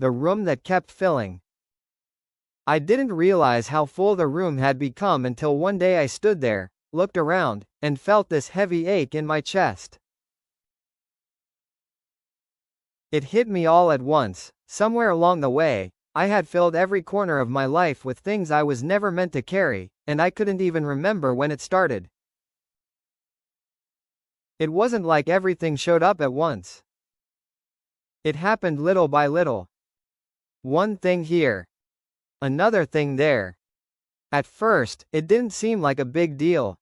The room that kept filling. I didn't realize how full the room had become until one day I stood there, looked around, and felt this heavy ache in my chest. It hit me all at once. Somewhere along the way, I had filled every corner of my life with things I was never meant to carry, and I couldn't even remember when it started. It wasn't like everything showed up at once. It happened little by little. One thing here. Another thing there. At first, it didn't seem like a big deal.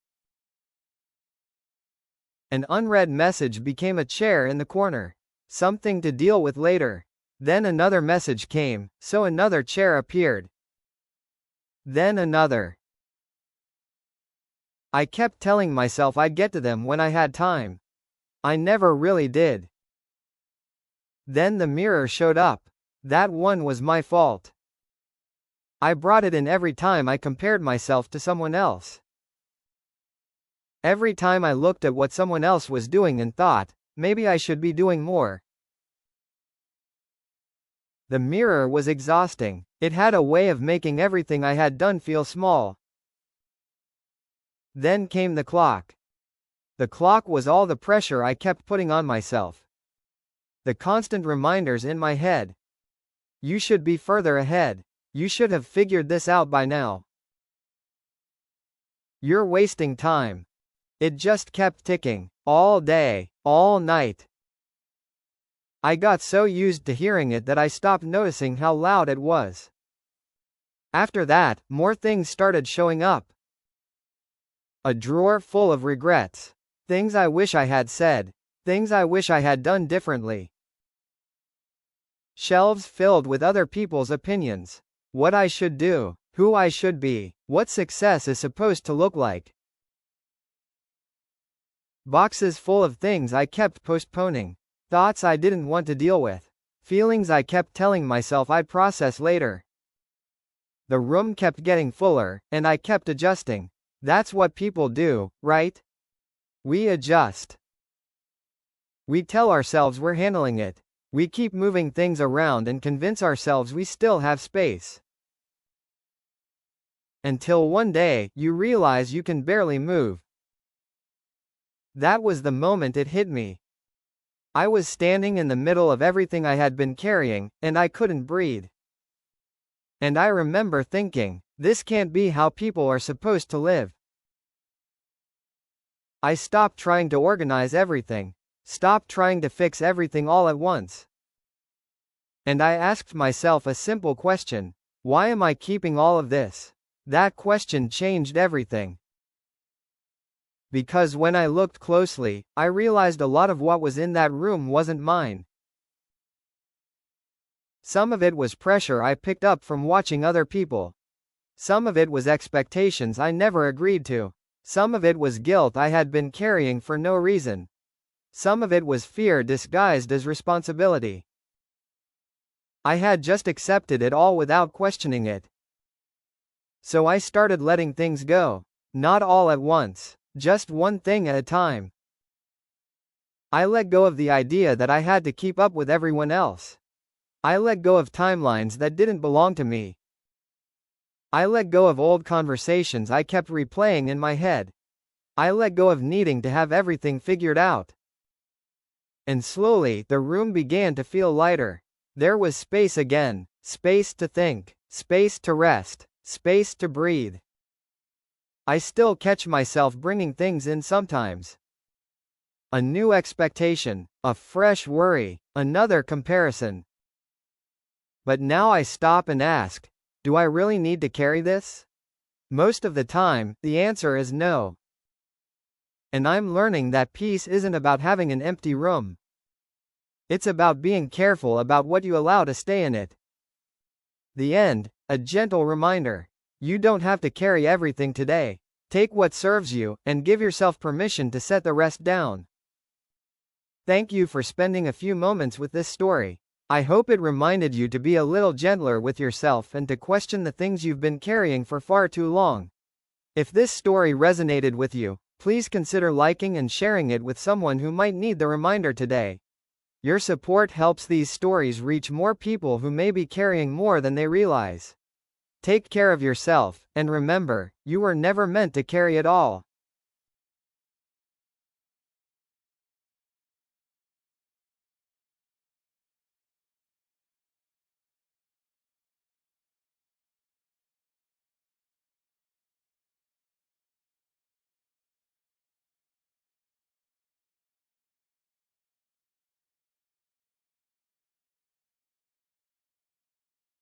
An unread message became a chair in the corner. Something to deal with later. Then another message came, so another chair appeared. Then another. I kept telling myself I'd get to them when I had time. I never really did. Then the mirror showed up. That one was my fault. I brought it in every time I compared myself to someone else. Every time I looked at what someone else was doing and thought, maybe I should be doing more. The mirror was exhausting. It had a way of making everything I had done feel small. Then came the clock. The clock was all the pressure I kept putting on myself. The constant reminders in my head. You should be further ahead. You should have figured this out by now. You're wasting time. It just kept ticking, all day, all night. I got so used to hearing it that I stopped noticing how loud it was. After that, more things started showing up. A drawer full of regrets. Things I wish I had said. Things I wish I had done differently. Shelves filled with other people's opinions. What I should do. Who I should be. What success is supposed to look like. Boxes full of things I kept postponing. Thoughts I didn't want to deal with. Feelings I kept telling myself I'd process later. The room kept getting fuller, and I kept adjusting. That's what people do, right? We adjust. We tell ourselves we're handling it. We keep moving things around and convince ourselves we still have space. Until one day, you realize you can barely move. That was the moment it hit me. I was standing in the middle of everything I had been carrying, and I couldn't breathe. And I remember thinking, this can't be how people are supposed to live. I stopped trying to organize everything. Stopped trying to fix everything all at once. And I asked myself a simple question. Why am I keeping all of this? That question changed everything. Because when I looked closely, I realized a lot of what was in that room wasn't mine. Some of it was pressure I picked up from watching other people. Some of it was expectations I never agreed to. Some of it was guilt I had been carrying for no reason. Some of it was fear disguised as responsibility. I had just accepted it all without questioning it. So I started letting things go. Not all at once. Just one thing at a time. I let go of the idea that I had to keep up with everyone else. I let go of timelines that didn't belong to me. I let go of old conversations I kept replaying in my head. I let go of needing to have everything figured out. And slowly, the room began to feel lighter. There was space again. Space to think. Space to rest. Space to breathe. I still catch myself bringing things in sometimes. A new expectation, a fresh worry, another comparison. But now I stop and ask, do I really need to carry this? Most of the time, the answer is no. And I'm learning that peace isn't about having an empty room. It's about being careful about what you allow to stay in it. The end, a gentle reminder. You don't have to carry everything today. Take what serves you, and give yourself permission to set the rest down. Thank you for spending a few moments with this story. I hope it reminded you to be a little gentler with yourself and to question the things you've been carrying for far too long. If this story resonated with you, please consider liking and sharing it with someone who might need the reminder today. Your support helps these stories reach more people who may be carrying more than they realize. Take care of yourself, and remember, you were never meant to carry it all.